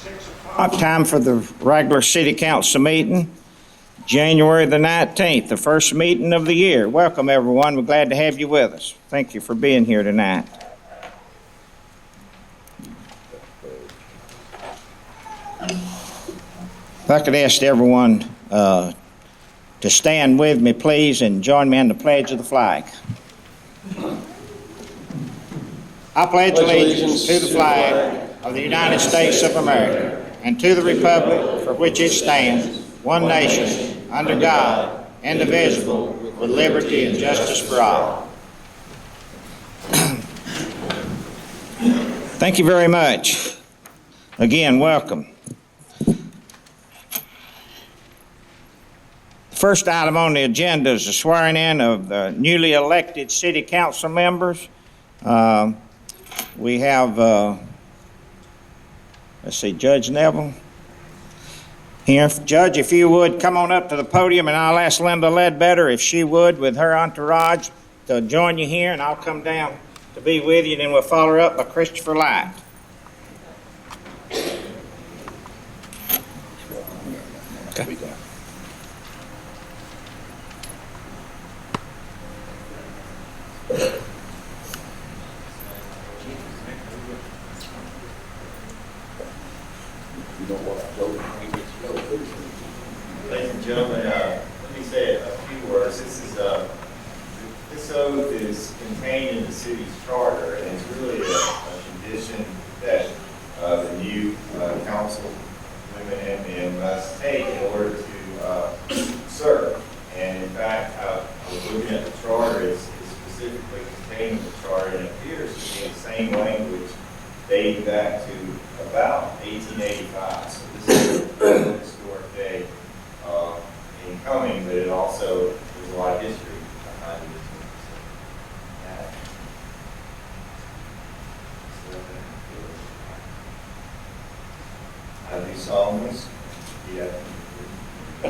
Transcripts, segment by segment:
Time for the regular city council meeting, January the 19th, the first meeting of the year. Welcome, everyone. We're glad to have you with us. Thank you for being here tonight. If I could ask everyone to stand with me, please, and join me in the pledge of the flag. I pledge allegiance to the flag of the United States of America and to the republic for which it stands, one nation, under God, indivisible, with liberty and justice for all. Thank you very much. Again, welcome. The first item on the agenda is the swearing in of the newly elected city council members. We have, Judge Neville here. Judge, if you would come on up to the podium, and I'll ask Linda Ledbetter if she would, with her entourage, to join you here, and I'll come down to be with you, and then we'll follow her up by Christopher Light. Okay. Ladies and gentlemen, let me say a few words. This oath is contained in the city's charter, and it's really a tradition that the new council women and men must take in order to serve. And in fact, I was looking at the charter, it's specifically contained in the charter, and it appears to be in the same language dating back to about 1885. So this is a historic day in Cumming, but it also, there's a lot of history behind it. I do solemnly, I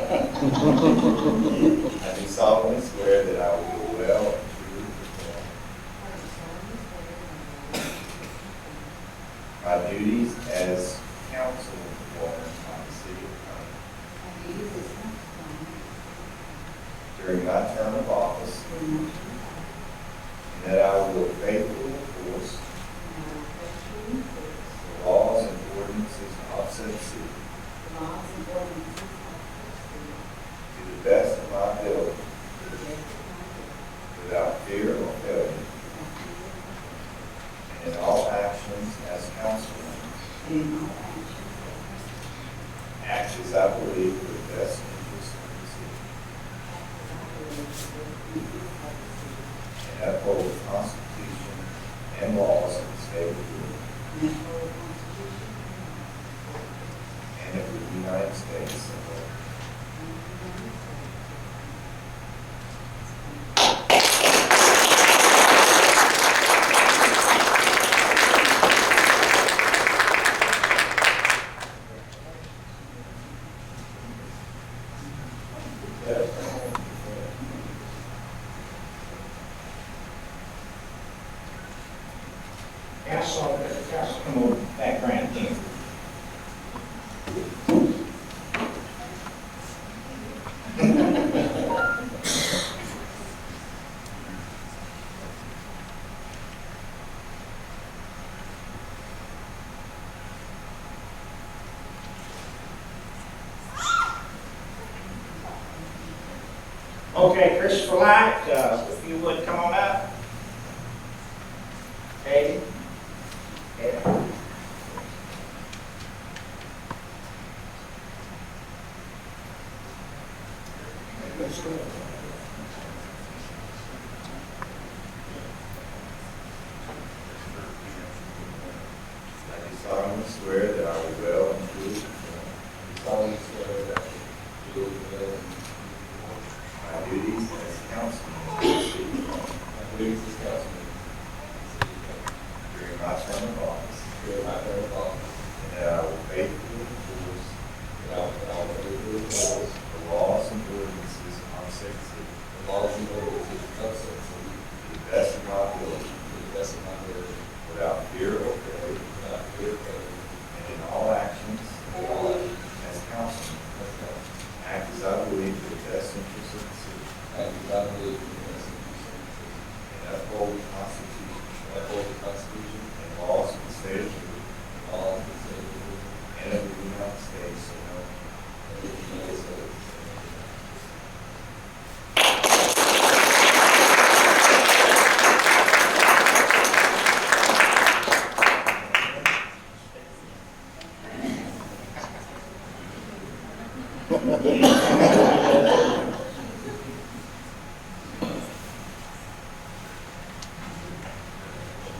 do solemnly swear that I will well and truly perform my duties as councilwoman of the city of Cumming during my term of office, and that I will faithfully enforce the laws and ordinances of said city to the best of my ability, without fear or failure, and in all actions as councilwoman, act as I believe for the best interest of the city, and uphold the Constitution and laws of the state of Georgia, and of the United States of America. Come on, background here. Okay, Christopher Light, if you would come on up. Katie. I do solemnly swear that I will well and truly perform my duties as councilman of the city of Cumming during my term of office, and that I will faithfully enforce the laws and ordinances of said city to the best of my ability, without fear or failure, and in all actions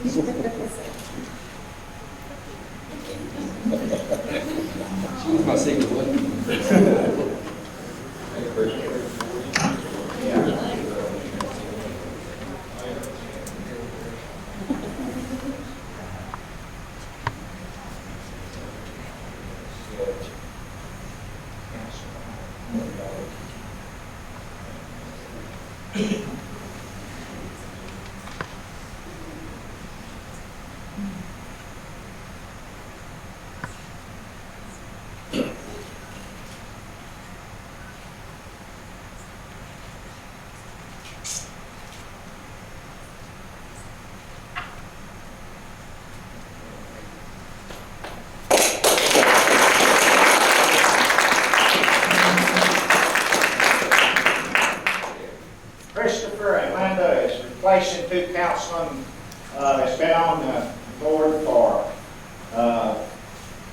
She was my secret one. Christopher and Linda is replacing two councilmen that's been on the board for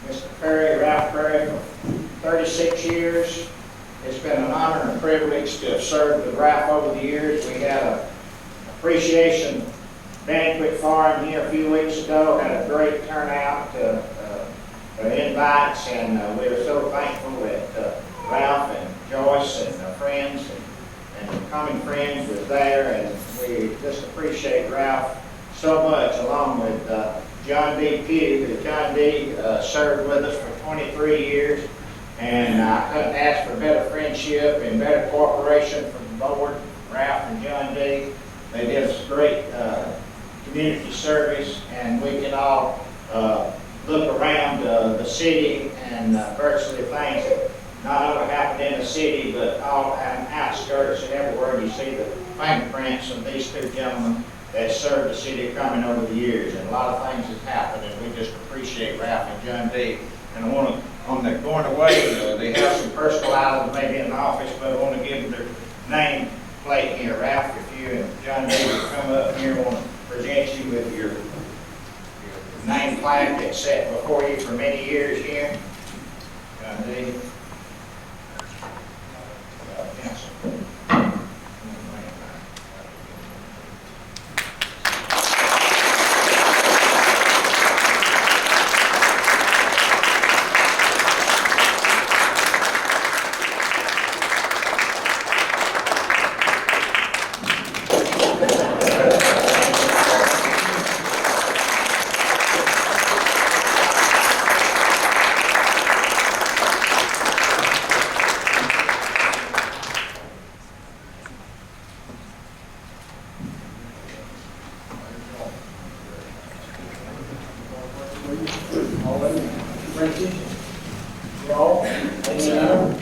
Mr. Perry, Ralph Perry, for 36 years. It's been an honor and privilege to have served with Ralph over the years. We had an appreciation banquet for him here a few weeks ago, had a great turnout for invites, and we are so thankful that Ralph and Joyce and their friends and the Cumming friends was there, and we just appreciate Ralph so much, along with John D. Pugh. John D. Served with us for 23 years, and I couldn't ask for better friendship and better cooperation from the board, Ralph and John D. They did us great community service, and we can all look around the city and virtually things that not only happen in the city, but all on outskirts and everywhere. You see the fingerprints of these two gentlemen that served the city of Cumming over the years, and a lot of things have happened, and we just appreciate Ralph and John D. And I want to, on their going away, they have some personal items maybe in the office, but I want to give them their name plate here. Ralph, if you and John D. will come up here, I want to present you with your name plaque that's sat before you for many years here. John D.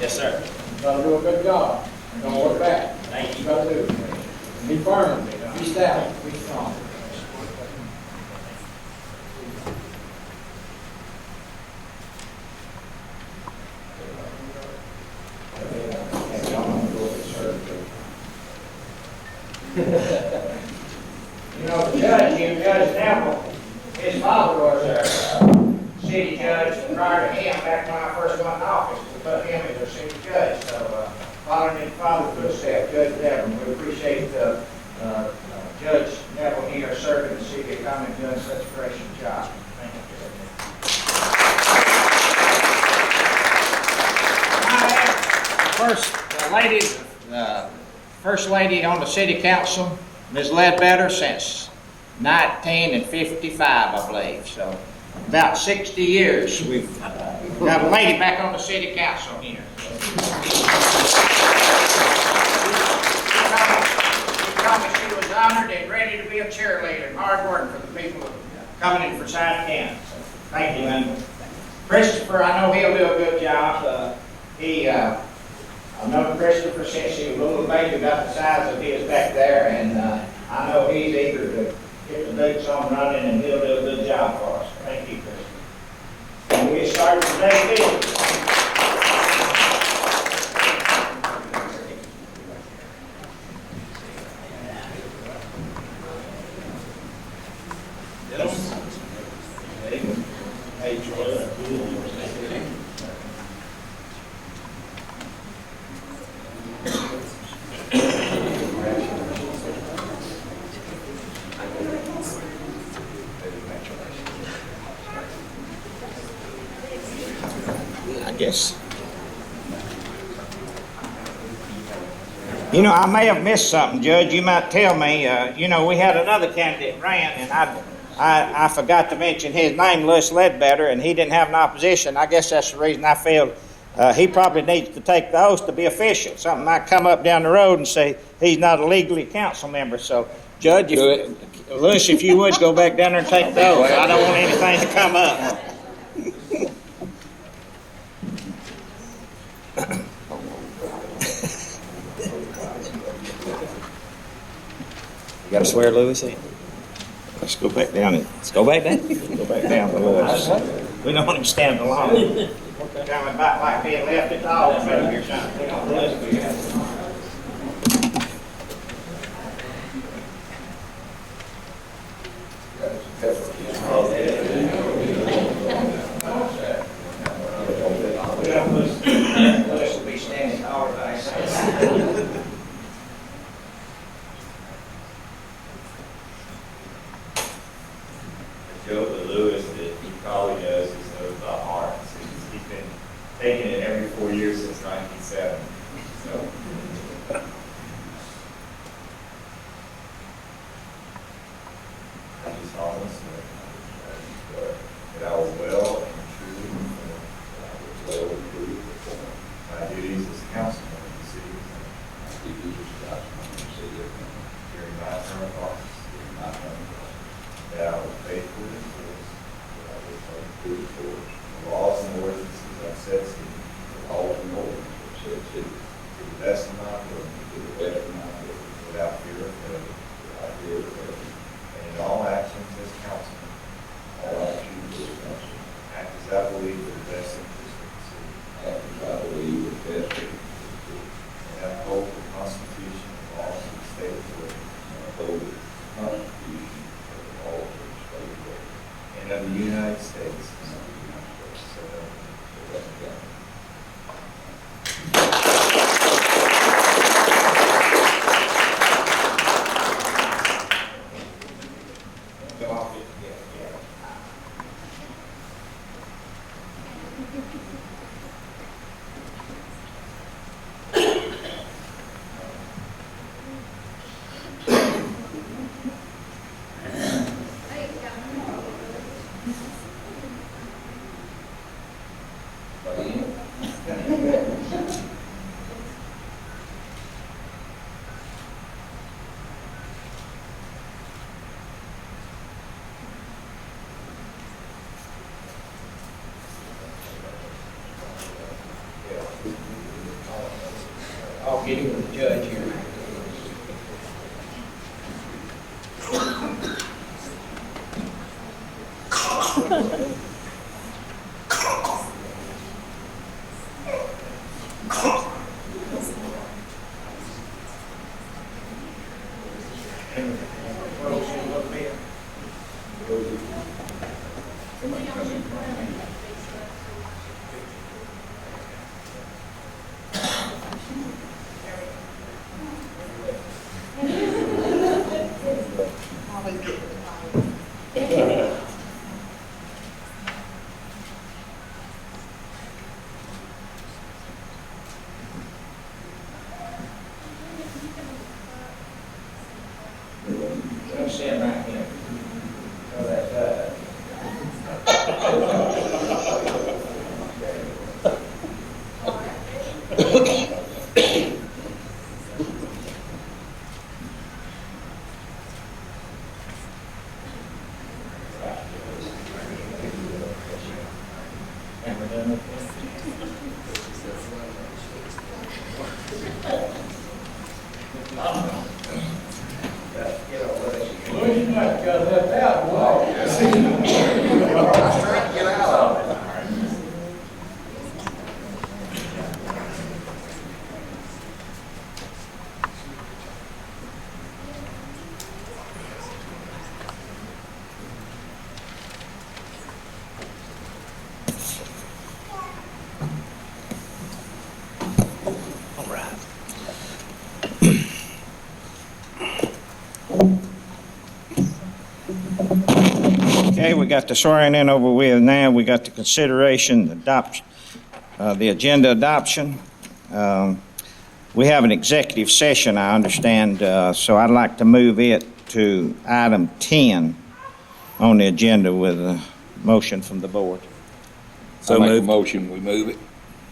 Yes, sir. You gotta do a good job. And don't look back. Thank You gotta do. Be firm, be stout, be strong. You know, the judge here, Judge Neville, his father was a city judge, and prior to him, back when I first went in office, we put him as a city judge. So, following his father's footsteps, Judge Neville, we appreciate Judge Neville here serving the city of Cumming, doing such a gracious job. Thank you, Judge. First lady on the city council, Ms. Ledbetter, since 1955, I believe. So about 60 years we've got a lady back on the city council here. She promised she was honored and ready to be a cheerleader and hard work for the people coming in for South County. So thank you, Linda. Christopher, I know he'll do a good job. I've known Christopher since he was a little baby, about the size of his back there, and I know he's eager to get the boots on running, and he'll do a good job for us. Thank you, Christopher. And we get started today, Bill. Yes. You know, I may have missed something, Judge. You might tell me. You know, we had another candidate ran, and I forgot to mention his name, Louis Ledbetter, and he didn't have an opposition. I guess that's the reason I feel he probably needs to take the oath to be official. Something might come up down the road and say he's not a legally council member. So, Judge, Louis, if you would go back down there and take the oath. I don't want anything to come up. You gotta swear Lewis in. Let's go back down. Let's go back down. Go back down to Louis. We don't want him standing alone. Coming back like being left at all, maybe or something. We don't Louis be here. Louis will be standing tall today. Joke with Lewis that he probably knows his oath by heart. He's been taking it every 4 years since 1970. So. I just promise that I will well and truly perform my duties as councilman of the city during my term of office. That I will faithfully enforce the laws and ordinances I set to the best of my ability, without fear of failure, and in all actions as councilman, act as I believe for the best interest of the city, and uphold the Constitution and laws of the state of Georgia, and of the United States. So help me God. I'll get him with the judge here. Don't stand right here. So that's Well, you might have got left out, boy. Get out of it. Okay, we got the swearing in over with now. We got the consideration, the the agenda adoption. We have an executive session, I understand, so I'd like to move it to item 10 on the agenda with a motion from the board. So Make a moved. motion, we move it.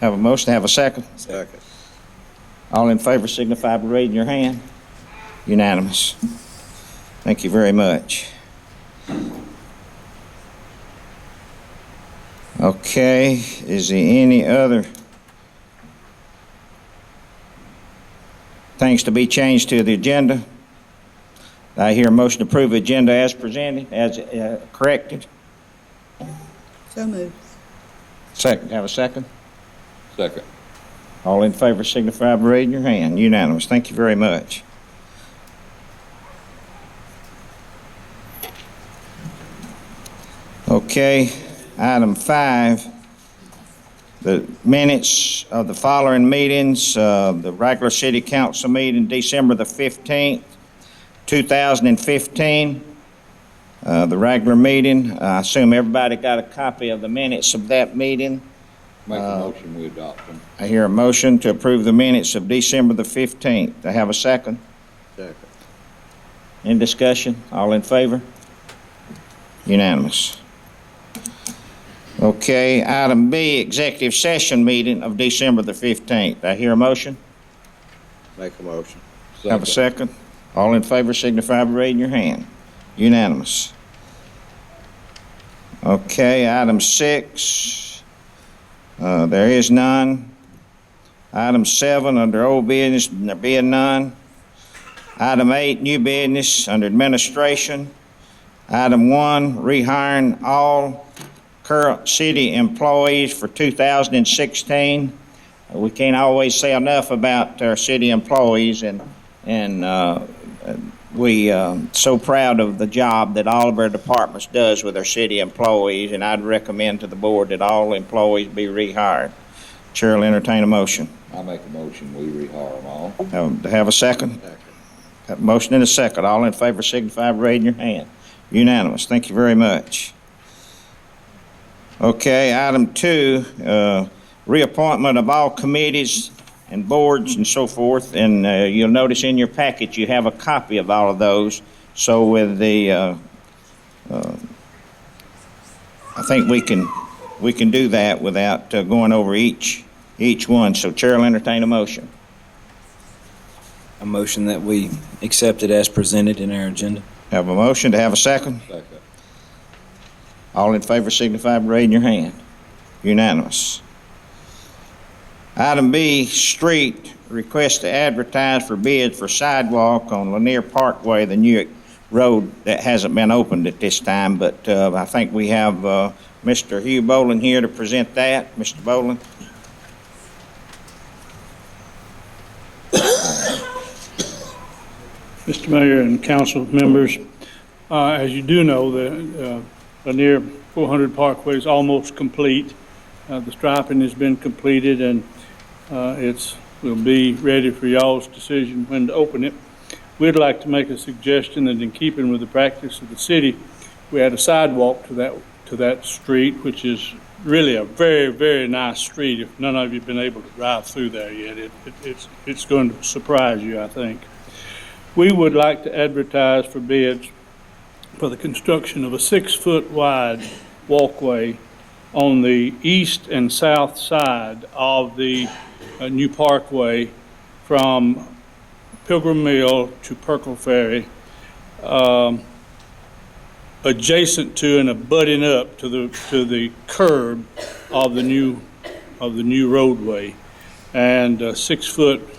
Have a motion, have a second? Second. All in favor signify by raising your hand. Unanimous. Thank you very much. Okay, is there any other things to be changed to the agenda? I hear a motion to approve agenda as presented, as corrected. So moved. Second, have a second? Second. All in favor signify by raising your hand. Unanimous. Thank you very much. Okay, item 5, the minutes of the following meetings, the regular city council meeting, December the 15th, 2015. The regular meeting, I assume everybody got a copy of the minutes of that meeting. Make a motion, we adopt them. I hear a motion to approve the minutes of December the 15th. I have a second. Second. Any discussion? All in favor? Unanimous. Okay, item B, executive session meeting of December the 15th. I hear a motion. Make a motion. Have a second. All in favor signify by raising your hand. Unanimous. Okay, item 6, there is none. Item 7, under old business, there being none. Item 8, new business, under administration. Item 1, rehiring all current city employees for 2016. We can't always say enough about our city employees, and we so proud of the job that all of our departments does with our city employees, and I'd recommend to the board that all employees be rehired. Chair will entertain a motion. I make a motion, we rehire them all. Have a second? Have a motion and a second. All in favor signify by raising your hand. Unanimous. Thank you very much. Okay, item 2, reappointment of all committees and boards and so forth, and you'll notice in your packet you have a copy of all of those. So with the, I think we can do that without going over each one. So Chair will entertain a motion. A motion that we accept it as presented in our agenda. Have a motion to have a second. Second. All in favor signify by raising your hand. Unanimous. Item B, street, request to advertise for bids for sidewalk on Lanier Parkway, the new road that hasn't been opened at this time, but I think we have Mr. Hugh Boland here to present that. Mr. Boland? Mr. Mayor and council members, as you do know, the Lanier 400 Parkway is almost complete. The striping has been completed, and will be ready for y'all's decision when to open it. We'd like to make a suggestion that, in keeping with the practice of the city, we add a sidewalk to that street, which is really a very, very nice street. If none of you have been able to drive through there yet, it's going to surprise you, I think. We would like to advertise for bids for the construction of a 6-foot wide walkway on the east and south side of the new parkway from Pilgrim Mill to Perkle Ferry, adjacent to and abutting up to the curb of the new roadway. And a 6-foot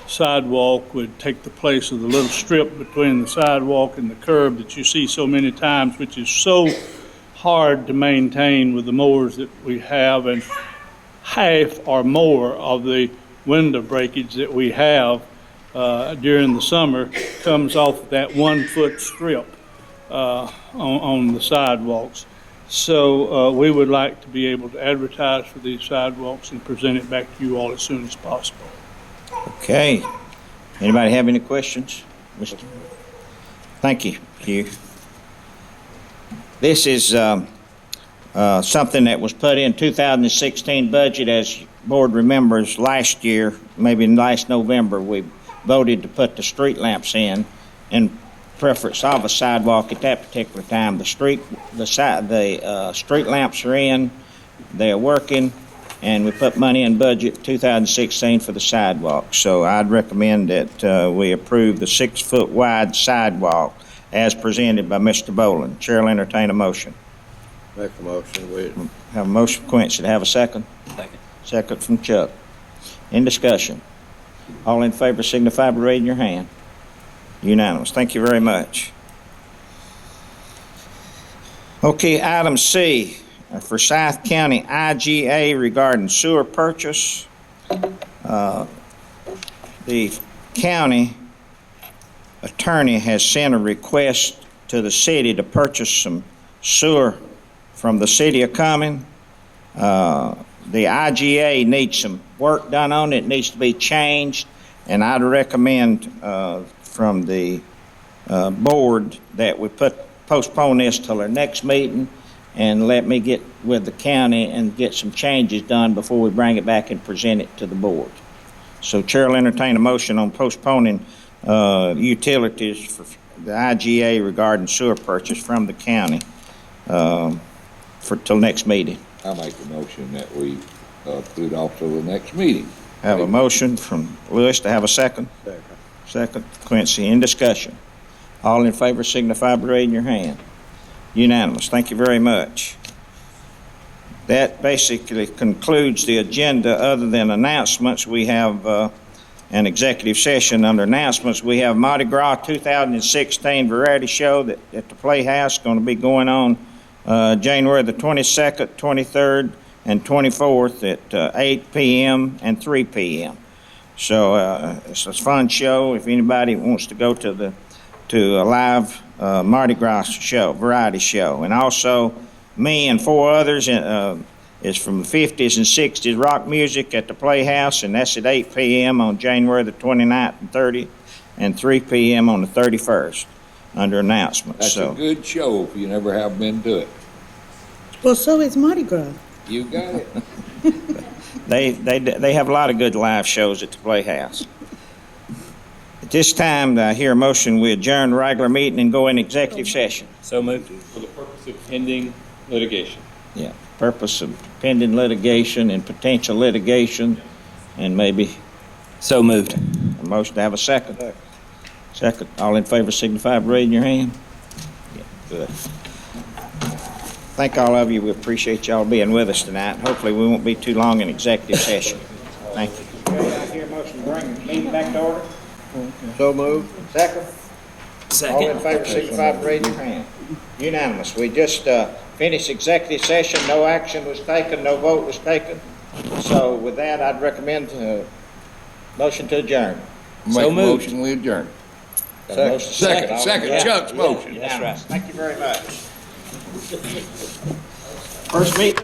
sidewalk would take the place of the little strip between the sidewalk and the curb that you see so many times, which is so hard to maintain with the mowers that we have, and half or more of the window breakage that we have during the summer comes off that 1-foot strip on the sidewalks. So we would like to be able to advertise for these sidewalks and present it back to you all as soon as possible. Okay. Anybody have any questions? Thank you, Hugh. This is something that was put in 2016 budget. As board remembers, last year, maybe in last November, we voted to put the street lamps in preference of a sidewalk at that particular time. The street lamps are in, they're working, and we put money in budget 2016 for the sidewalk. So I'd recommend that we approve the 6-foot wide sidewalk as presented by Mr. Boland. Chair will entertain a motion. Make a motion, we. Have a motion from Quincy. Have a second? Second. Second from Chuck. In discussion. All in favor signify by raising your hand. Unanimous. Thank you very much. Okay, item C, for South County IGA regarding sewer purchase. The county attorney has sent a request to the city to purchase some sewer from the city of Cumming. The IGA needs some work done on it. It needs to be changed, and I'd recommend from the board that we postpone this till our next meeting and let me get with the county and get some changes done before we bring it back and present it to the board. So Chair will entertain a motion on postponing utilities for the IGA regarding sewer purchase from the county till next meeting. I make a motion that we put it off till the next meeting. Have a motion from Lewis to have a second. Second, Quincy. In discussion. All in favor signify by raising your hand. Unanimous. Thank you very much. That basically concludes the agenda. Other than announcements, we have an executive session. Under announcements, we have Mardi Gras 2016 Variety Show at the Playhouse, going to be going on January the 22nd, 23rd, and 24th at 8 p.m. and 3 p.m. So it's a fun show. If anybody wants to go to a live Mardi Gras show, variety show, and also me and 4 others is from the 50s and 60s rock music at the Playhouse, and that's at 8 p.m. on January the 29th and 30th, and 3 p.m. on the 31st. Under announcements. That's a good show if you never have been to it. Well, so is Mardi Gras. You got it. They have a lot of good live shows at the Playhouse. At this time, I hear a motion, we adjourn the regular meeting and go in executive session. So moved. For the purpose of pending litigation. Yeah, purpose of pending litigation and potential litigation, and maybe So moved. a motion to have a second. Second. All in favor signify by raising your hand. Yeah, good. Thank all of you. We appreciate y'all being with us tonight. Hopefully we won't be too long in executive session. Thank you. I hear a motion to bring the meeting back to order. So moved. Second. Second. All in favor signify by raising your hand. Unanimous. We just finished executive session. No action was taken. No vote was taken. So with that, I'd recommend motion to adjourn. Make So a moved. motion, we adjourn. Got a motion, Second, All in second, favor? Chuck's motion. Unanimous. Thank you very much. First meeting.